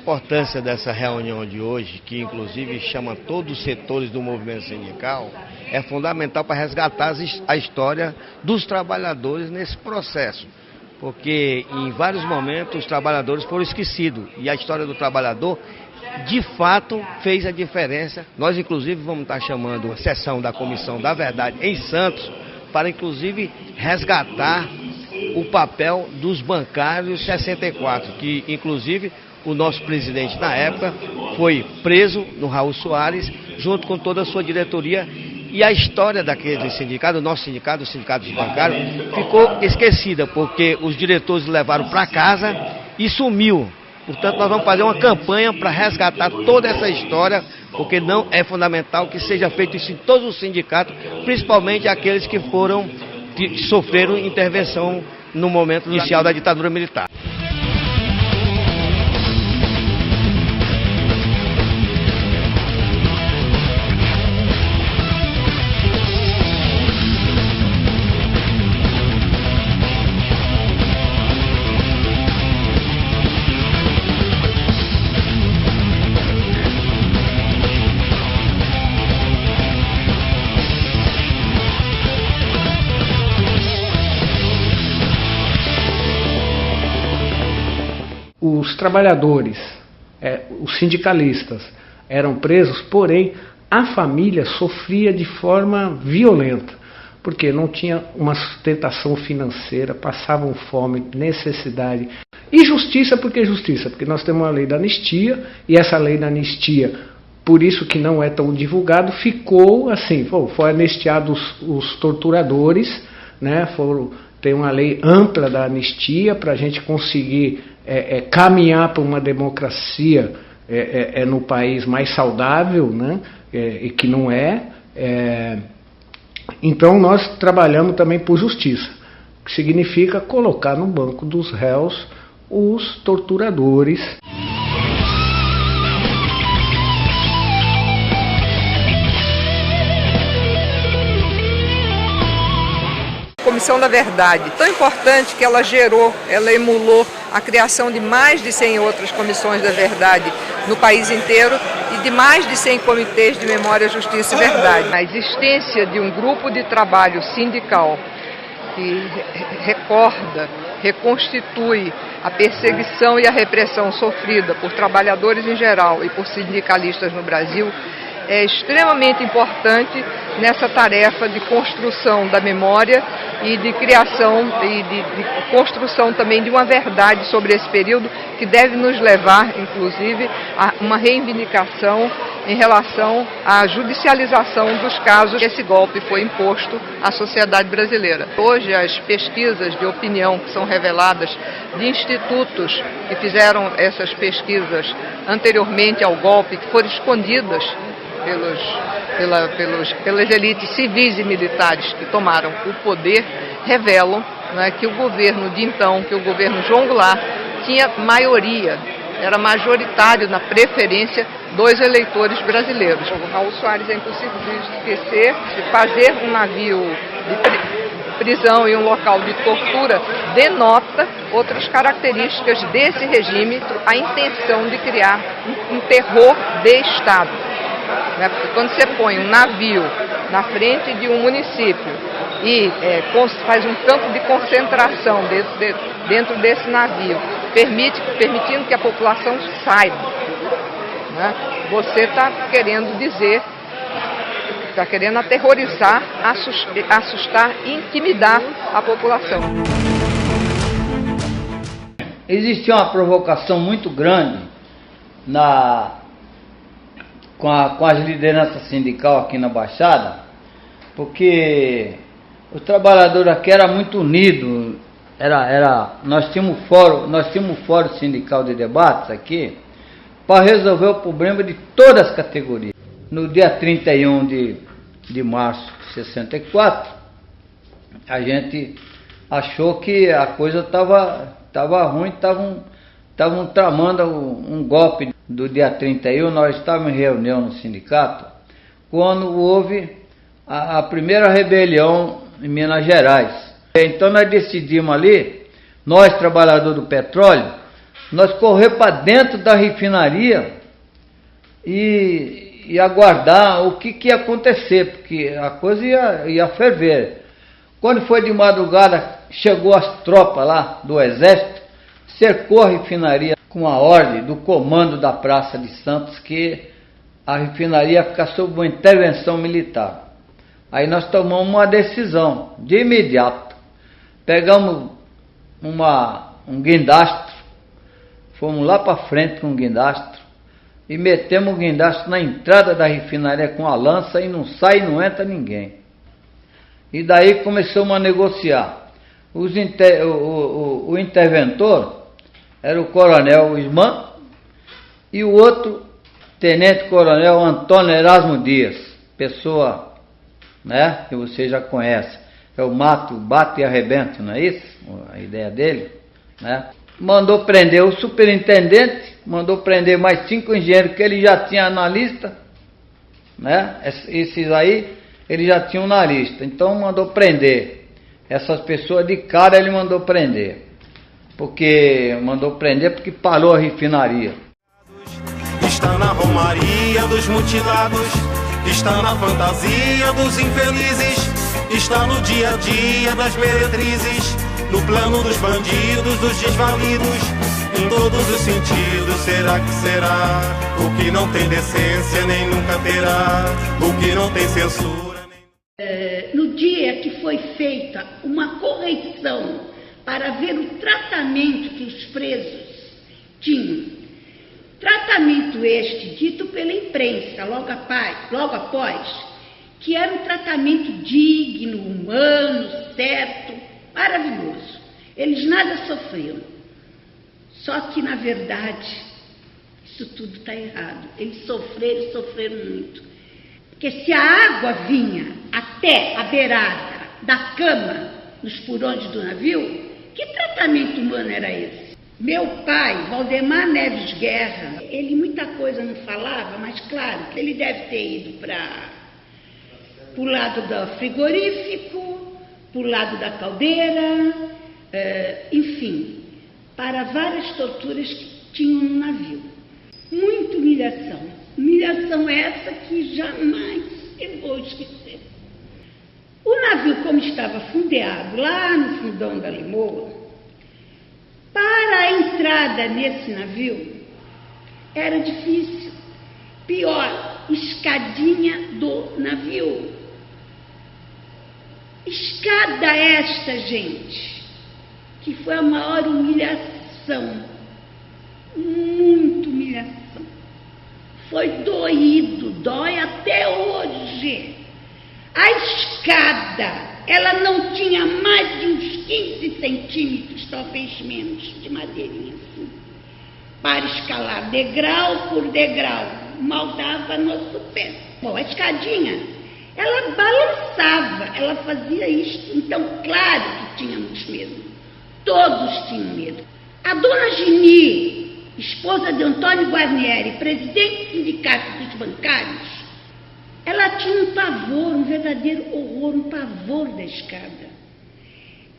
importância dessa reunião de hoje, que inclusive chama todos os setores do movimento sindical, é fundamental para resgatar a história dos trabalhadores nesse processo. Porque em vários momentos os trabalhadores foram esquecidos e a história do trabalhador de fato fez a diferença. Nós inclusive vamos estar chamando a sessão da Comissão da Verdade em Santos para inclusive resgatar o papel dos bancários 64, que inclusive o nosso presidente na época foi preso no Raul Soares, junto com toda a sua diretoria, e a história daquele sindicato, o nosso sindicato, o sindicato dos bancários, ficou esquecida, porque os diretores levaram para casa e sumiu. Portanto, nós vamos fazer uma campanha para resgatar toda essa história, porque não é fundamental que seja feito isso em todos os sindicatos, principalmente aqueles que sofreram intervenção no momento inicial da ditadura militar. Os trabalhadores, os sindicalistas eram presos, porém a família sofria de forma violenta, porque não tinha uma sustentação financeira, passavam fome, necessidade. E justiça, por que justiça? Porque nós temos uma lei da anistia, e essa lei da anistia, por isso que não é tão divulgado, ficou assim, foi anistiados os torturadores, né, tem uma lei ampla da anistia para a gente conseguir caminhar para uma democracia no país mais saudável, né, e que não é. Então nós trabalhamos também por justiça, que significa colocar no banco dos réus os torturadores. Comissão da Verdade, tão importante que ela emulou a criação de mais de 100 outras comissões da verdade no país inteiro e de mais de 100 comitês de memória, justiça e verdade. A existência de um grupo de trabalho sindical que recorda, reconstitui a perseguição e a repressão sofrida por trabalhadores em geral e por sindicalistas no Brasil é extremamente importante nessa tarefa de construção da memória e de criação e de construção também de uma verdade sobre esse período que deve nos levar, inclusive, a uma reivindicação em relação à judicialização dos casos que esse golpe foi imposto à sociedade brasileira. Hoje, as pesquisas de opinião que são reveladas de institutos que fizeram essas pesquisas anteriormente ao golpe, que foram escondidas pelas elites civis e militares que tomaram o poder, revelam, né, que o governo de então, que o governo João Goulart, tinha maioria, era majoritário na preferência dos eleitores brasileiros. O Raul Soares é impossível de esquecer, de fazer um navio de prisão e um local de tortura denota outras características desse regime, a intenção de criar um terror de Estado. Quando você põe um navio na frente de um município e faz um campo de concentração dentro desse navio, permitindo que a população saiba, né? Você está querendo dizer, está querendo aterrorizar, assustar e intimidar a população. Existia uma provocação muito grande com as lideranças sindicais aqui na Baixada, porque o trabalhador aqui era muito unido. Nós tínhamos um fórum sindical de debates aqui para resolver o problema de todas as categorias. No dia 31 de março de 64, a gente achou que a coisa estava ruim, estavam tramando um golpe. Do dia 31, nós estávamos em reunião no sindicato, quando houve a primeira rebelião em Minas Gerais. Então nós decidimos ali, nós trabalhadores do petróleo, nós correr para dentro da refinaria e aguardar o que ia acontecer, porque a coisa ia ferver. Quando foi de madrugada, chegou as tropas lá do exército, cercou a refinaria com a ordem do comando da Praça de Santos que a refinaria ia ficar sob uma intervenção militar. Aí nós tomamos uma decisão de imediato. Pegamos um guindastro, fomos lá para frente com o guindastro e metemos o guindastro na entrada da refinaria com a lança e não sai e não entra ninguém. E daí começamos a negociar. O interventor era o coronel Ismã e o outro tenente-coronel Antônio Erasmo Dias, pessoa, né, que você já conhece. É o mato, bate e arrebento, não é isso? A ideia dele, né? Mandou prender o superintendente, mandou prender mais 5 engenheiros que ele já tinha na lista, né? Esses aí ele já tinha na lista, então mandou prender. Essas pessoas de cara ele mandou prender. Porque parou a refinaria. Está na romaria dos mutilados, está na fantasia dos infelizes, está no dia a dia das meretrizes, no plano dos bandidos, dos desvalidos, em todos os sentidos. Será que será? O que não tem decência nem nunca terá, o que não tem censura nem... No dia que foi feita uma correção para ver o tratamento que os presos tinham, tratamento este dito pela imprensa logo após, que era um tratamento digno, humano, certo, maravilhoso. Eles nada sofreram. Só que, na verdade, isso tudo está errado. Eles sofreram muito. Porque se a água vinha até a beirada da cama, nos furões do navio, que tratamento humano era esse? Meu pai, Valdemar Neves Guerra, ele muita coisa não falava, mas claro que ele deve ter ido para o lado do frigorífico, para o lado da caldeira, enfim, para várias torturas que tinham no navio. Muita humilhação. Humilhação essa que jamais eu vou esquecer. O navio, como estava fundeado lá no fundão da Limoa, para a entrada nesse navio era difícil. Pior, escadinha do navio. Escada esta, gente, que foi a maior humilhação. Muita humilhação. Foi doído, dói até hoje. A escada, ela não tinha mais de uns 15 centímetros, talvez menos, de madeirinha assim, para escalar degrau por degrau. Mal dava nosso pé. Bom, a escadinha, ela balançava, ela fazia isto. Então, claro que tínhamos medo. Todos tinham medo. A dona Gini, esposa de Antônio Guarnieri, presidente do sindicato dos bancários, ela tinha um pavor, um verdadeiro horror, um pavor da escada.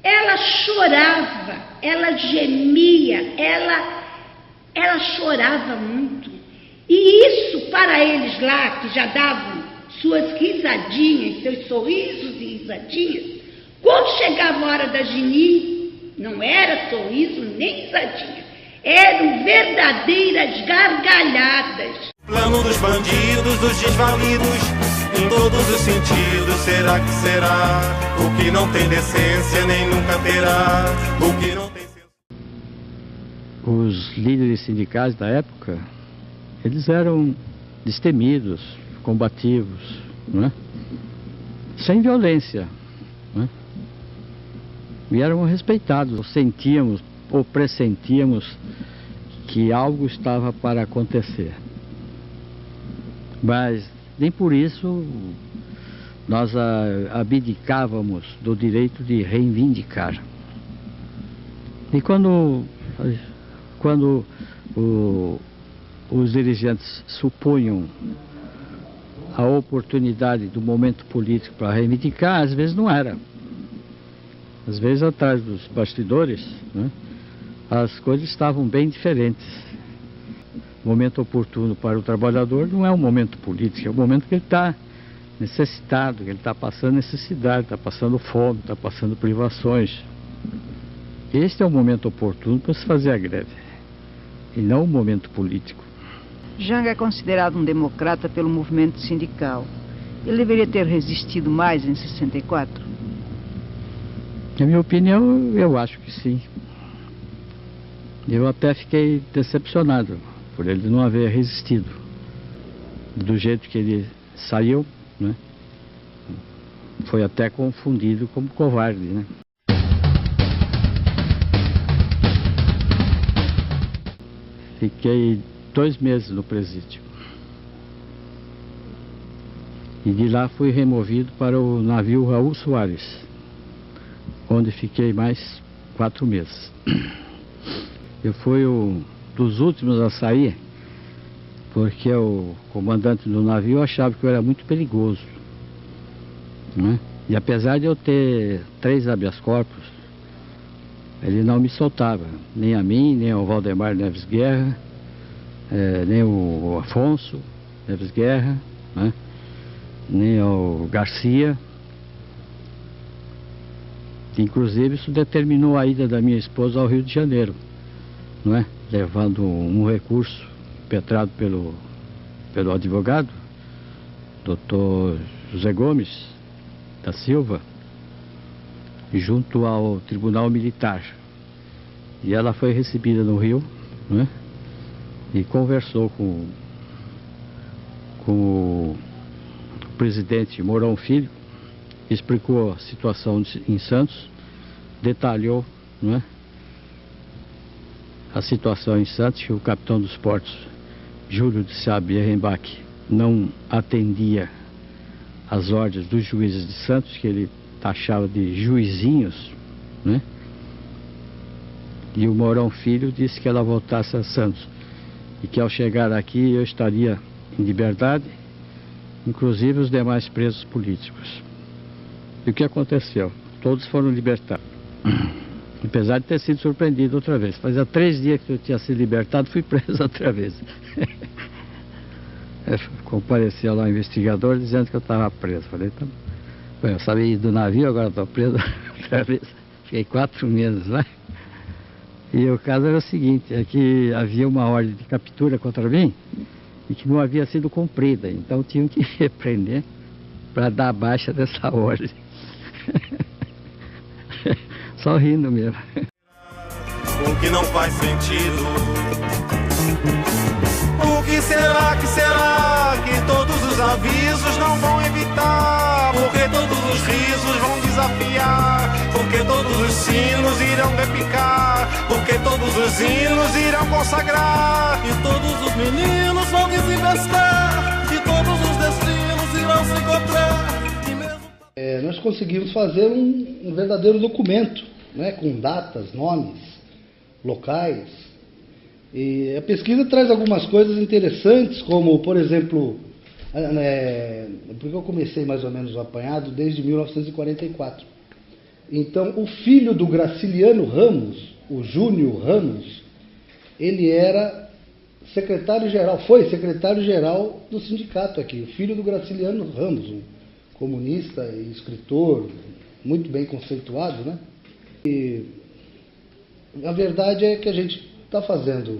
Ela chorava, ela gemia, ela chorava muito. E isso, para eles lá, que já davam suas risadinhas, seus sorrisos e risadinhas, quando chegava a hora da Gini, não era sorriso nem risadinha, eram verdadeiras gargalhadas. Plano dos bandidos, dos desvalidos, em todos os sentidos. Será que será? O que não tem decência nem nunca terá, o que não tem censura. Os líderes sindicais da época, eles eram destemidos, combativos, não é? Sem violência, não é? E eram respeitados. Sentíamos ou pressentíamos que algo estava para acontecer. Mas nem por isso nós abdicávamos do direito de reivindicar. E quando os dirigentes supunham a oportunidade do momento político para reivindicar, às vezes não era. Às vezes atrás dos bastidores, né, as coisas estavam bem diferentes. O momento oportuno para o trabalhador não é um momento político, é um momento que ele está necessitado, que ele está passando necessidade, está passando fome, está passando privações. Este é o momento oportuno para se fazer a greve, e não um momento político. Janga é considerado um democrata pelo movimento sindical. Ele deveria ter resistido mais em 64? Na minha opinião, eu acho que sim. Eu até fiquei decepcionado por ele não haver resistido. Do jeito que ele saiu, né? Foi até confundido como covarde, né? Fiquei 2 meses no presídio. E de lá fui removido para o navio Raul Soares, onde fiquei mais 4 meses. Eu fui um dos últimos a sair, porque o comandante do navio achava que eu era muito perigoso, né? E apesar de eu ter 3 habeas corpus, ele não me soltava, nem a mim, nem ao Valdemar Neves Guerra, nem o Afonso Neves Guerra, né? Nem ao Garcia. Inclusive isso determinou a ida da minha esposa ao Rio de Janeiro, não é? Levando um recurso impetrado pelo advogado, Dr. José Gomes da Silva, junto ao Tribunal Militar. E ela foi recebida no Rio, né? E conversou com o presidente Mourão Filho, explicou a situação em Santos, detalhou, né, a situação em Santos, que o capitão dos portos, Júlio de Sá Bierrenbach, não atendia às ordens dos juízes de Santos, que ele taxava de juizinhos, né? E o Mourão Filho disse que ela voltasse a Santos e que ao chegar aqui eu estaria em liberdade, inclusive os demais presos políticos. E o que aconteceu? Todos foram libertados. Apesar de ter sido surpreendido outra vez. Fazia 3 dias que eu tinha sido libertado, fui preso outra vez. Compareceu lá o investigador dizendo que eu estava preso. Falei, tá bom. Eu saí do navio, agora estou preso outra vez. Fiquei 4 meses lá. E o caso era o seguinte, é que havia uma ordem de captura contra mim e que não havia sido cumprida. Então tinham que repreender para dar baixa dessa ordem. Só rindo mesmo. O que não faz sentido. O que será que todos os avisos não vão evitar? Porque todos os risos vão desafiar? Porque todos os sinos irão repicar? Porque todos os hinos irão consagrar? E todos os meninos vão desinvestar? E todos os destinos irão se encontrar? Nós conseguimos fazer um verdadeiro documento, né, com datas, nomes, locais. E a pesquisa traz algumas coisas interessantes, como, por exemplo, porque eu comecei mais ou menos o apanhado desde 1944. Então, o filho do Graciliano Ramos, o Júnior Ramos, ele era secretário-geral, foi secretário-geral do sindicato aqui, o filho do Graciliano Ramos, um comunista e escritor, muito bem conceituado, né? E a verdade é que a gente está fazendo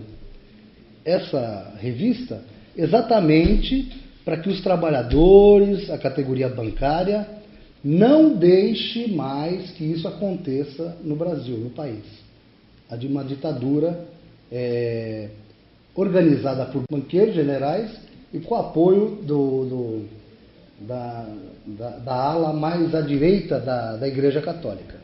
essa revista exatamente para que os trabalhadores, a categoria bancária, não deixe mais que isso aconteça no Brasil, no país. A de uma ditadura organizada por banqueiros generais e com apoio da ala mais à direita da Igreja Católica.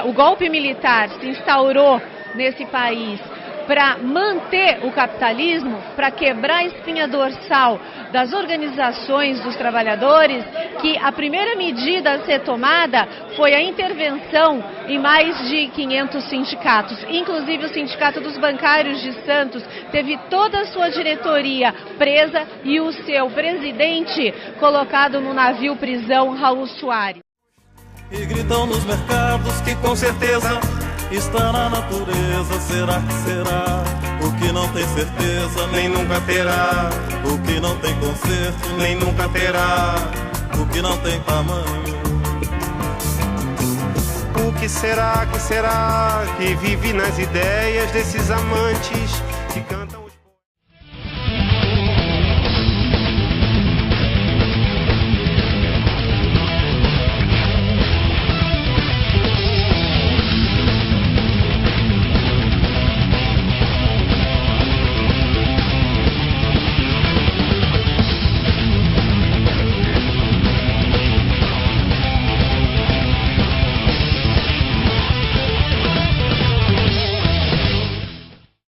O golpe militar se instaurou nesse país para manter o capitalismo, para quebrar a espinha dorsal das organizações dos trabalhadores, que a primeira medida a ser tomada foi a intervenção em mais de 500 sindicatos. Inclusive o Sindicato dos Bancários de Santos teve toda a sua diretoria presa e o seu presidente colocado no navio prisão Raul Soares. E gritam nos mercados que com certeza está na natureza. Será que será? O que não tem certeza nem nunca terá. O que não tem conserto nem nunca terá. O que não tem tamanho. O que será que vive nas ideias desses amantes